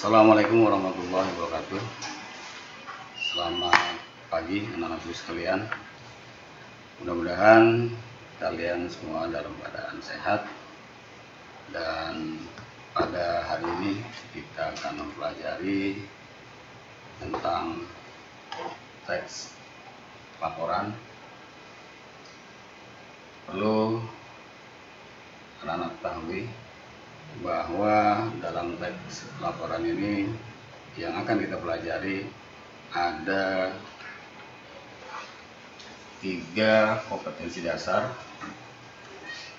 Assalamualaikum warahmatullahi wabarakatuh. Selamat pagi anak-anakku sekalian. Mudah-mudahan kalian semua dalam keadaan sehat. Dan pada hari ini kita akan mempelajari tentang teks laporan. Perlu anak-anak ketahui bahwa dalam teks laporan ini yang akan kita pelajari ada 3 kompetensi dasar.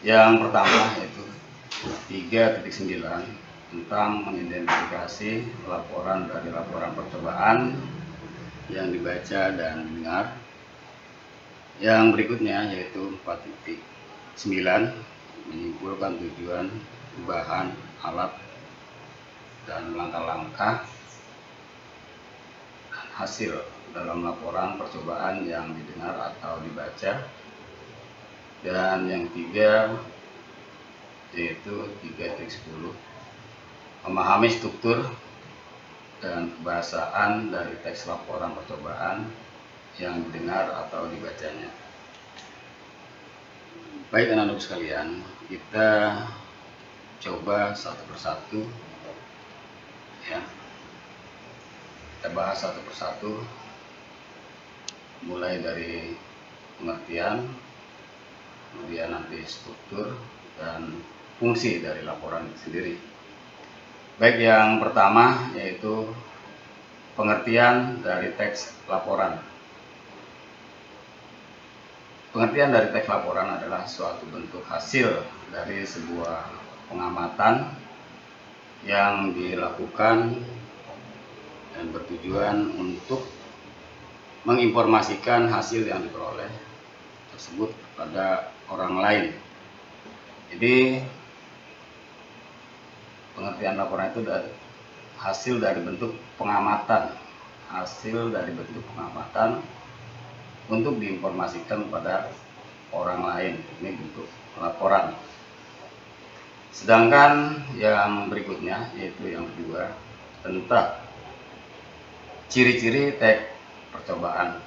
Yang pertama yaitu 3.9 tentang mengidentifikasi laporan dari laporan percobaan yang dibaca dan didengar. Yang berikutnya yaitu 4.9 menyimpulkan tujuan, bahan, alat, dan langkah-langkah hasil dalam laporan percobaan yang didengar atau dibaca. Dan yang 3 yaitu 3.10 memahami struktur dan kebahasaan dari teks laporan percobaan yang didengar atau dibacanya. Baik anak-anak sekalian, kita coba satu persatu ya. Kita bahas satu persatu, mulai dari pengertian, kemudian nanti struktur dan fungsi dari laporan itu sendiri. Baik, yang pertama yaitu pengertian dari teks laporan. Pengertian dari teks laporan adalah suatu bentuk hasil dari sebuah pengamatan yang dilakukan dan bertujuan untuk menginformasikan hasil yang diperoleh tersebut kepada orang lain. Jadi pengertian laporan itu hasil dari bentuk pengamatan, untuk diinformasikan kepada orang lain. Ini bentuk laporan. Sedangkan yang berikutnya yaitu yang kedua tentang ciri-ciri teks percobaan.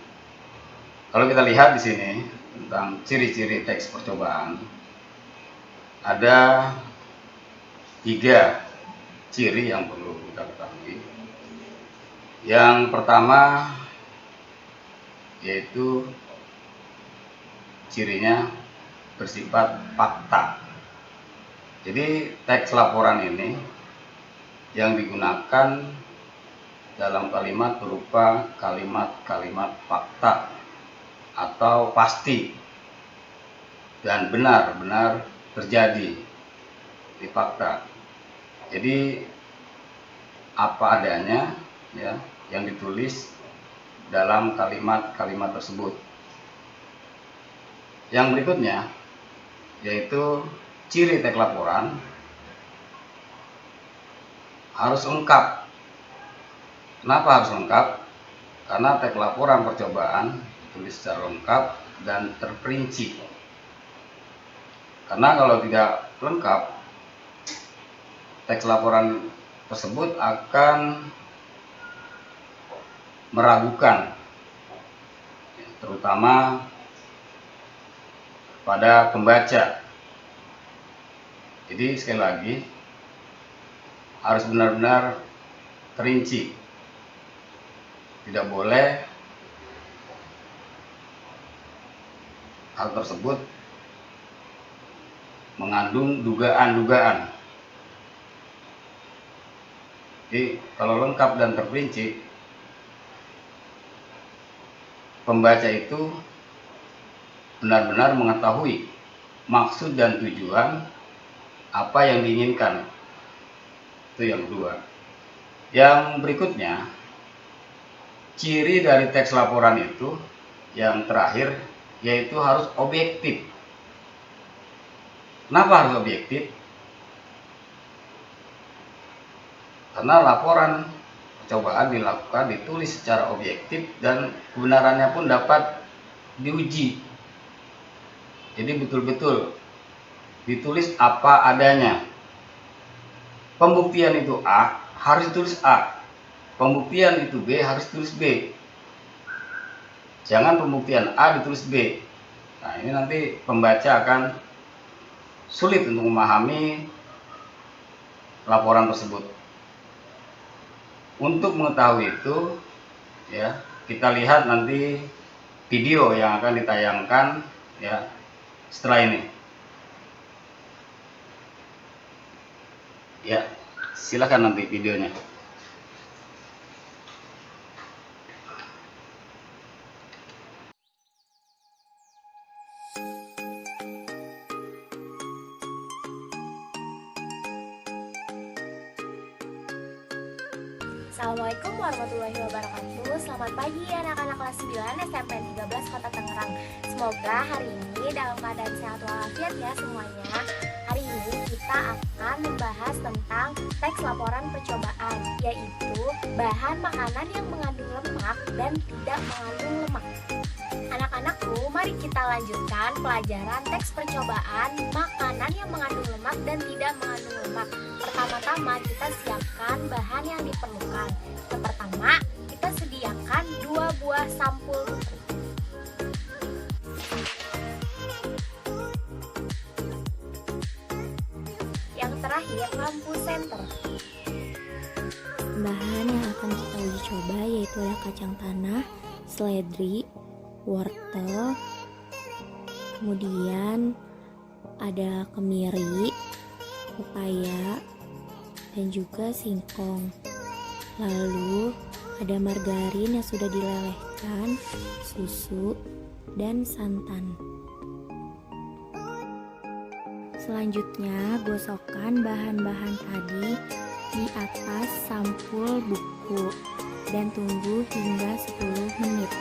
Kalau kita lihat di sini tentang ciri-ciri teks percobaan, ada 3 ciri yang perlu kita ketahui. Yang pertama yaitu cirinya bersifat fakta. Jadi teks laporan ini yang digunakan dalam kalimat berupa kalimat-kalimat fakta atau pasti dan benar-benar terjadi di fakta. Jadi apa adanya ya yang ditulis dalam kalimat-kalimat tersebut. Yang berikutnya yaitu ciri teks laporan harus lengkap. Kenapa harus lengkap? Karena teks laporan percobaan ditulis secara lengkap dan terperinci. Karena kalau tidak lengkap, teks laporan tersebut akan meragukan, terutama pada pembaca. Jadi sekali lagi harus benar-benar terinci. Tidak boleh hal tersebut mengandung dugaan-dugaan. Jadi kalau lengkap dan terperinci, pembaca itu benar-benar mengetahui maksud dan tujuan apa yang diinginkan. Itu yang kedua. Yang berikutnya, ciri dari teks laporan itu yang terakhir yaitu harus objektif. Kenapa harus objektif? Karena laporan percobaan dilakukan, ditulis secara objektif dan kebenarannya pun dapat diuji. Jadi betul-betul ditulis apa adanya. Pembuktian itu A, harus ditulis A. Pembuktian itu B harus tulis B. Jangan pembuktian A ditulis B. Nah, ini nanti pembaca akan sulit untuk memahami laporan tersebut. Untuk mengetahui itu, ya, kita lihat nanti video yang akan ditayangkan ya setelah ini. Ya, silakan nanti videonya. Assalamualaikum warahmatullahi wabarakatuh. Selamat pagi anak-anak kelas 9 SMPN 13 Kota Tangerang. Semoga hari ini dalam keadaan sehat walafiat ya semuanya. Hari ini kita akan membahas tentang teks laporan percobaan, yaitu bahan makanan yang mengandung lemak dan tidak mengandung lemak. Anak-anakku, mari kita lanjutkan pelajaran teks percobaan makanan yang mengandung lemak dan tidak mengandung lemak. Pertama-tama kita siapkan bahan yang diperlukan. Yang pertama, kita sediakan 2 buah sampul buku. Yang terakhir, lampu senter. Bahan yang akan kita uji coba yaitu ada kacang tanah, seledri, wortel, kemudian ada kemiri, pepaya, dan juga singkong. Lalu ada margarin yang sudah dilelehkan, susu, dan santan. Selanjutnya, gosokkan bahan-bahan tadi di atas sampul buku dan tunggu hingga 10 menit.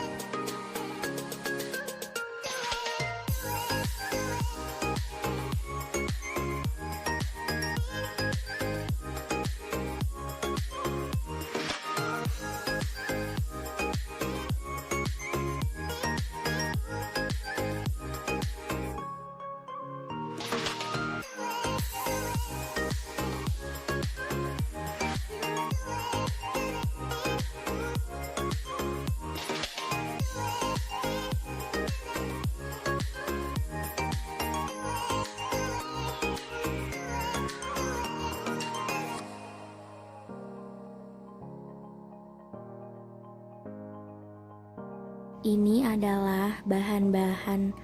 Ini adalah bahan-bahan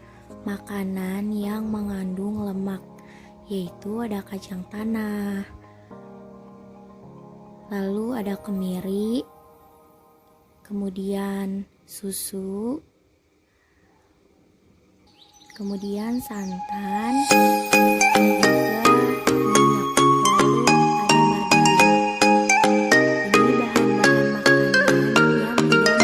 makanan yang mengandung lemak, yaitu ada kacang tanah, lalu ada kemiri, kemudian susu, kemudian santan, dan juga minyak, lalu ada margarin. Ini bahan-bahan makanan yang tidak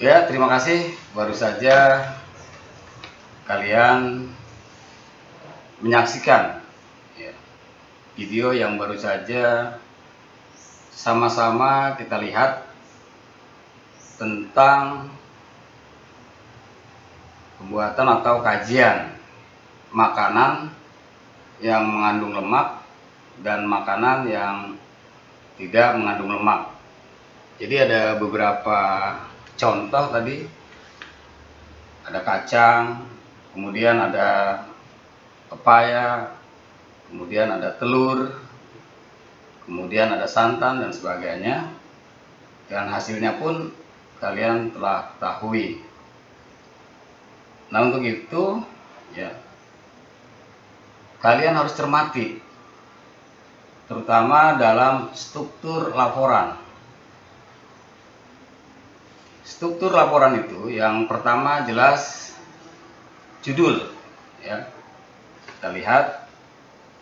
Ya, terima kasih. Baru saja kalian menyaksikan ya, video yang baru saja sama-sama kita lihat tentang pembuatan atau kajian makanan yang mengandung lemak dan makanan yang tidak mengandung lemak. Jadi ada beberapa contoh tadi, ada kacang, kemudian ada pepaya, kemudian ada telur, kemudian ada santan dan sebagainya. Dan hasilnya pun kalian telah ketahui. Nah, untuk itu ya kalian harus cermati terutama dalam struktur laporan. Struktur laporan itu yang pertama jelas judul, ya. Kita lihat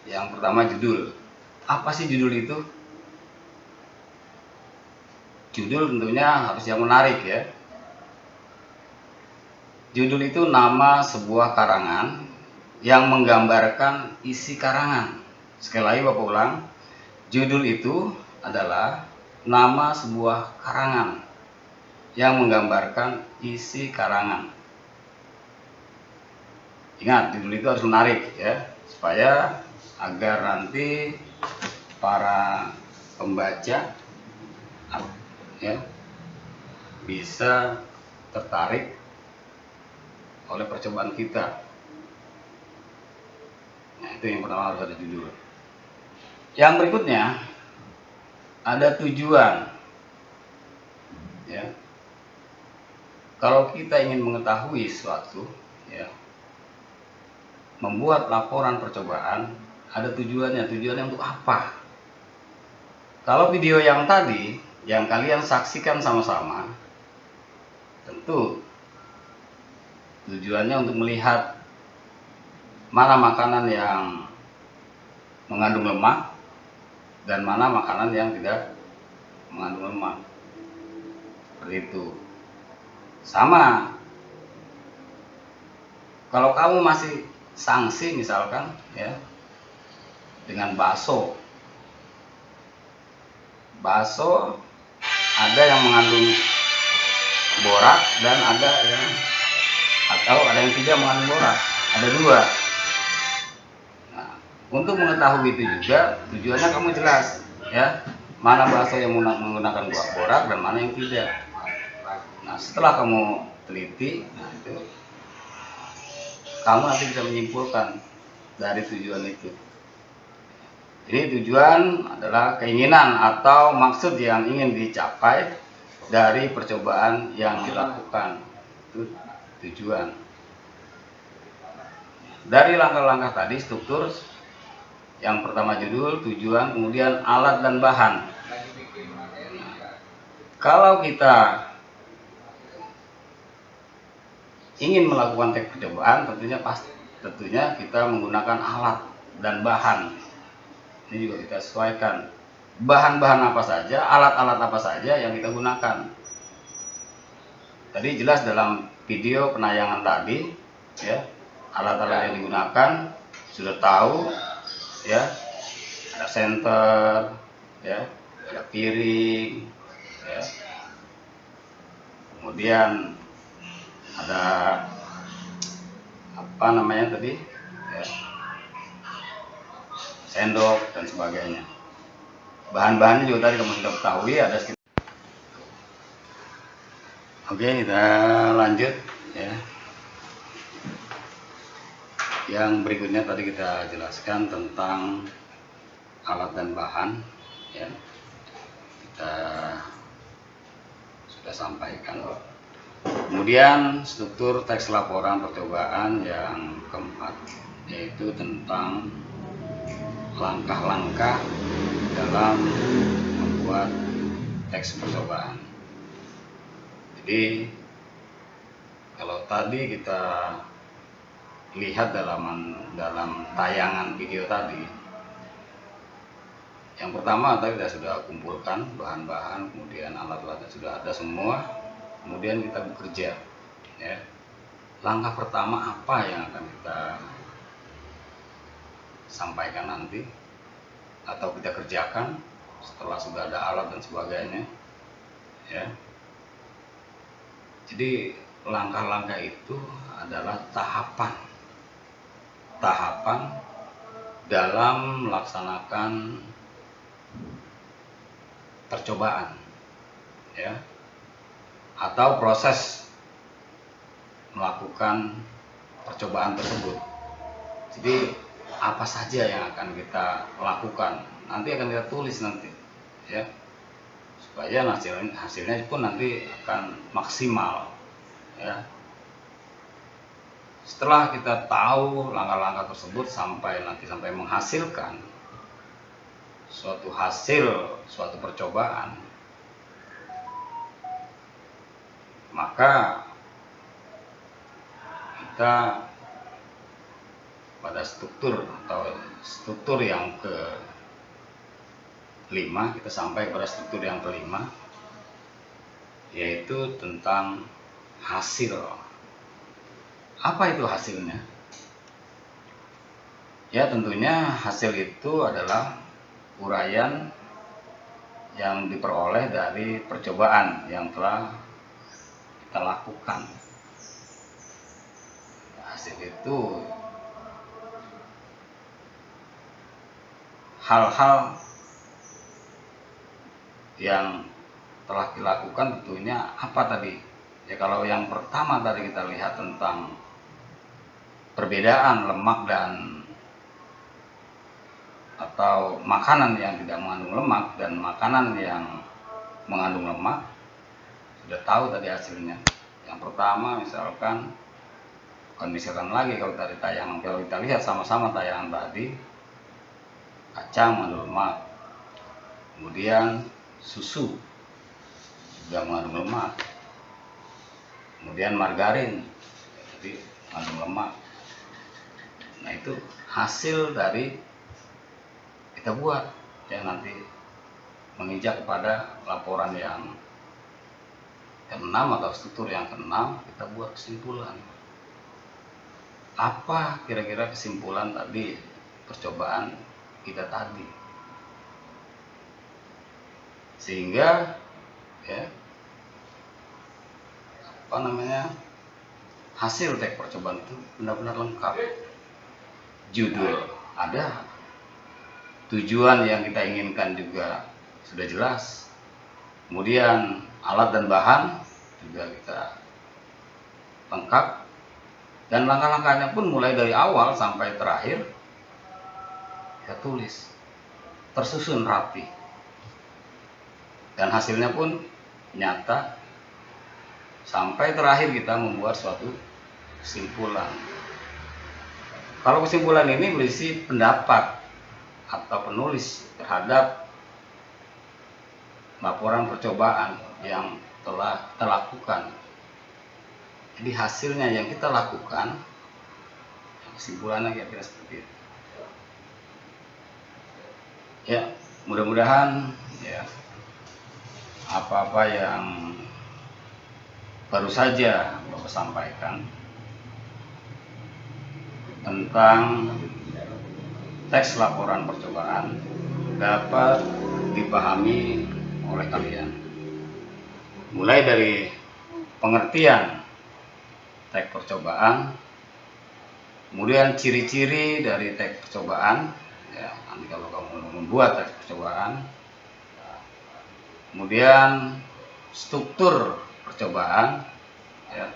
yang pertama judul. Apa sih judul itu? Judul tentunya harus yang menarik, ya. Judul itu nama sebuah karangan yang menggambarkan isi karangan. Sekali lagi Bapak ulang, judul itu adalah nama sebuah karangan yang menggambarkan isi karangan. Ingat, judul itu harus menarik, ya, supaya agar nanti para pembaca, ya, bisa tertarik oleh percobaan kita. Nah, itu yang pertama, harus ada judul. Yang berikutnya ada tujuan, ya. Kalau kita ingin mengetahui sesuatu, ya, membuat laporan percobaan, ada tujuannya. Tujuannya untuk apa? Kalau video yang tadi yang kalian saksikan sama-sama, tentu tujuannya untuk melihat mana makanan yang mengandung lemak dan mana makanan yang tidak mengandung lemak. Seperti itu. Sama, kalau kamu masih sanksi misalkan, ya, dengan bakso ada yang mengandung borak dan ada yang tidak mengandung borak, ada dua. Nah, untuk mengetahui itu juga tujuannya kamu jelas, ya, mana bakso yang menggunakan borak dan mana yang tidak. Nah, setelah kamu teliti, nah itu kamu nanti bisa menyimpulkan dari tujuan itu. Jadi tujuan adalah keinginan atau maksud yang ingin dicapai dari percobaan yang dilakukan. Itu tujuan. Dari langkah-langkah tadi, struktur, yang pertama judul, tujuan, kemudian alat dan bahan. Kalau kita ingin melakukan teknik percobaan, tentunya kita menggunakan alat dan bahan. Ini juga kita sesuaikan. Bahan-bahan apa saja, alat-alat apa saja yang kita gunakan. Tadi jelas dalam video penayangan tadi, ya, alat-alat yang digunakan sudah tahu, ya. Ada senter, ya, ada piring, ya. Kemudian ada apa namanya tadi, ya, sendok dan sebagainya. Bahan-bahannya juga tadi kamu sudah ketahui, ada sekitar. Oke, kita lanjut, ya. Yang berikutnya tadi kita jelaskan tentang alat dan bahan, ya. Kita sudah sampaikan. Kemudian struktur teks laporan percobaan yang keempat, yaitu tentang langkah-langkah dalam membuat teks percobaan. Jadi kalau tadi kita lihat dalam tayangan video tadi, yang pertama tadi sudah kumpulkan bahan-bahan, kemudian alat-alatnya sudah ada semua, kemudian kita bekerja, ya. Langkah pertama apa yang akan kita sampaikan nanti atau kita kerjakan setelah sudah ada alat dan sebagainya, ya. Jadi langkah-langkah itu adalah tahapan dalam melaksanakan percobaan, ya, atau proses melakukan percobaan tersebut. Jadi apa saja yang akan kita lakukan nanti akan kita tulis nanti, ya, supaya hasilnya pun nanti akan maksimal, ya. Setelah kita tahu langkah-langkah tersebut sampai menghasilkan, suatu hasil, suatu percobaan, maka kita pada struktur atau struktur yang kelima, kita sampai pada struktur yang kelima, yaitu tentang hasil. Apa itu hasilnya? Ya, tentunya hasil itu adalah uraian yang diperoleh dari percobaan yang telah kita lakukan. Hasil itu hal-hal yang telah dilakukan, tentunya apa tadi? Ya, kalau yang pertama tadi kita lihat tentang perbedaan lemak dan atau makanan yang tidak mengandung lemak dan makanan yang mengandung lemak, sudah tahu tadi hasilnya. Yang pertama misalkan lagi kalau tadi tayangan, kalau kita lihat sama-sama tayangan tadi, kacang mengandung lemak, kemudian susu juga mengandung lemak, kemudian margarin jadi mengandung lemak. Nah, itu hasil dari kita buat yang nanti menginjak kepada laporan yang ke-6 atau struktur yang ke-6, kita buat kesimpulan. Apa kira-kira kesimpulan tadi percobaan kita tadi, sehingga ya hasil teks percobaan itu benar-benar lengkap. Judul ada, tujuan yang kita inginkan juga sudah jelas, kemudian alat dan bahan juga kita lengkap, dan langkah-langkahnya pun mulai dari awal sampai terakhir kita tulis, tersusun rapi, dan hasilnya pun nyata. Sampai terakhir kita membuat suatu kesimpulan. Kalau kesimpulan ini berisi pendapat atau penulis terhadap laporan percobaan yang telah kita lakukan. Jadi hasilnya yang kita lakukan, kesimpulannya kira-kira seperti itu. Ya, mudah-mudahan ya apa-apa yang baru saja Bapak sampaikan tentang teks laporan percobaan dapat dipahami oleh kalian, mulai dari pengertian teks percobaan, kemudian ciri-ciri dari teks percobaan ya, nanti kalau kamu membuat teks percobaan, kemudian struktur percobaan ya,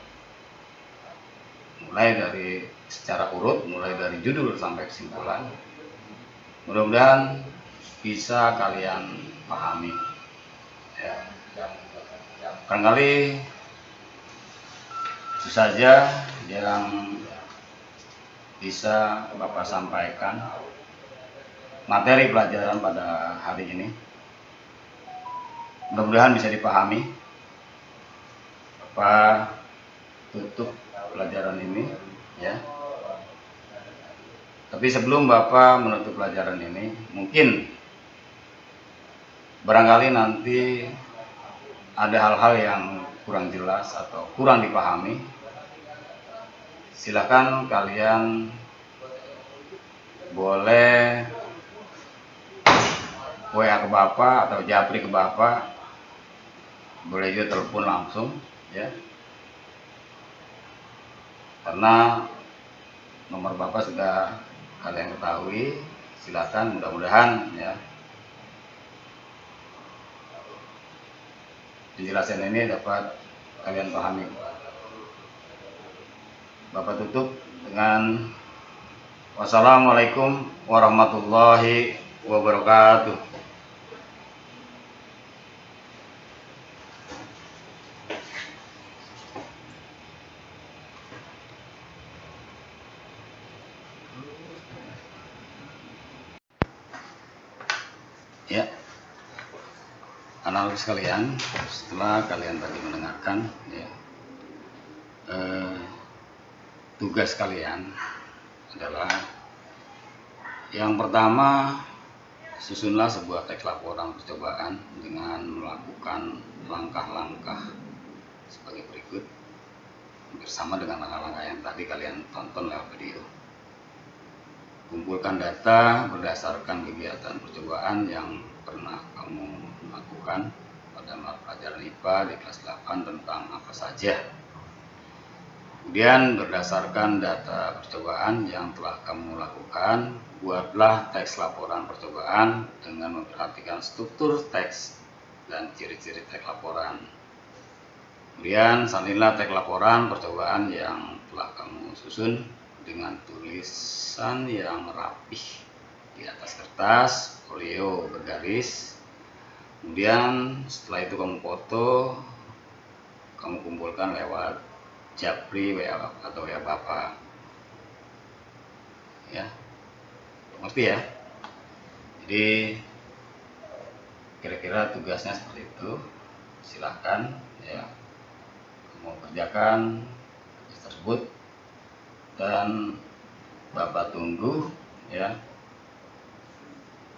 mulai dari secara urut, mulai dari judul sampai kesimpulan. Mudah-mudahan bisa kalian pahami ya. Barangkali itu saja yang bisa Bapak sampaikan materi pelajaran pada hari ini. Mudah-mudahan bisa dipahami. Bapak tutup pelajaran ini ya. Tapi sebelum Bapak menutup pelajaran ini, mungkin barangkali nanti ada hal-hal yang kurang jelas atau kurang dipahami. Silakan kalian boleh WA ke Bapak atau japri ke Bapak, boleh juga telepon langsung ya, karena nomor Bapak sudah kalian ketahui. Silakan, mudah-mudahan ya penjelasan ini dapat kalian pahami. Bapak tutup dengan wassalamualaikum warahmatullahi wabarakatuh. anak-anak sekalian, setelah kalian tadi mendengarkan ya, tugas kalian adalah yang pertama, susunlah sebuah teks laporan percobaan dengan melakukan langkah-langkah sebagai berikut, bersama dengan langkah-langkah yang tadi kalian tonton lewat video. Kumpulkan data berdasarkan kegiatan percobaan yang pernah kamu lakukan pada mata pelajaran IPA di kelas 8 tentang apa saja. Kemudian berdasarkan data percobaan yang telah kamu lakukan, buatlah teks laporan percobaan dengan memperhatikan struktur teks dan ciri-ciri teks laporan. Kemudian salinlah teks laporan percobaan yang telah kamu susun dengan tulisan yang rapih di atas kertas, folio bergaris. Kemudian setelah itu kamu foto, kamu kumpulkan lewat Japri, WA atau WA Bapak. Ya, ngerti ya? Jadi kira-kira tugasnya seperti itu. Silahkan ya, mau kerjakan tugas tersebut dan Bapak tunggu ya.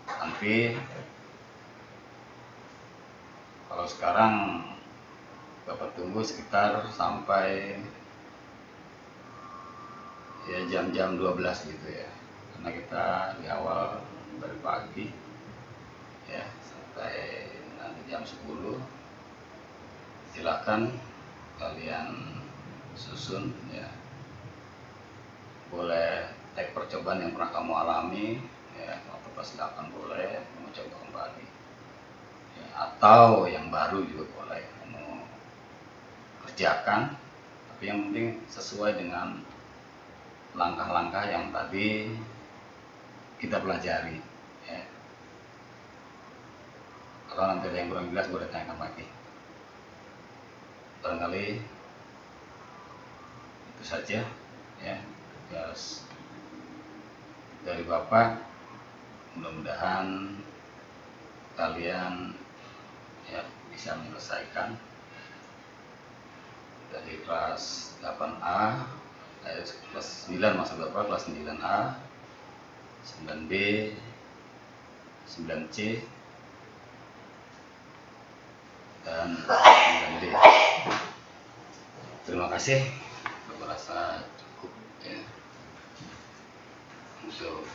Nanti kalau sekarang Bapak tunggu sekitar sampai ya jam-jam 12 gitu ya, karena kita di awal dari pagi ya sampai nanti jam 10. Silakan kalian susun ya, boleh teks percobaan yang pernah kamu alami ya, waktu kelas 8 boleh kamu coba kembali ya, atau yang baru juga boleh kamu kerjakan, tapi yang penting sesuai dengan langkah-langkah yang tadi kita pelajari ya. Kalau nanti ada yang kurang jelas boleh tanyakan lagi. Barangkali itu saja ya tugas dari Bapak. Mudah-mudahan kalian ya bisa menyelesaikan dari kelas 8A, kelas 9 maksud Bapak, kelas 9A, 9B, 9C, dan 9D. Terima kasih. Bapak rasa cukup ya untuk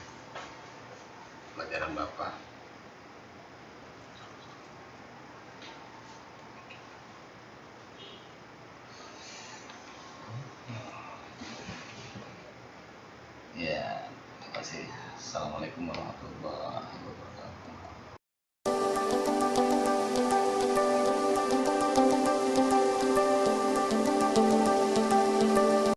pelajaran Bapak. Ya, terima kasih. Assalamualaikum warahmatullahi wabarakatuh.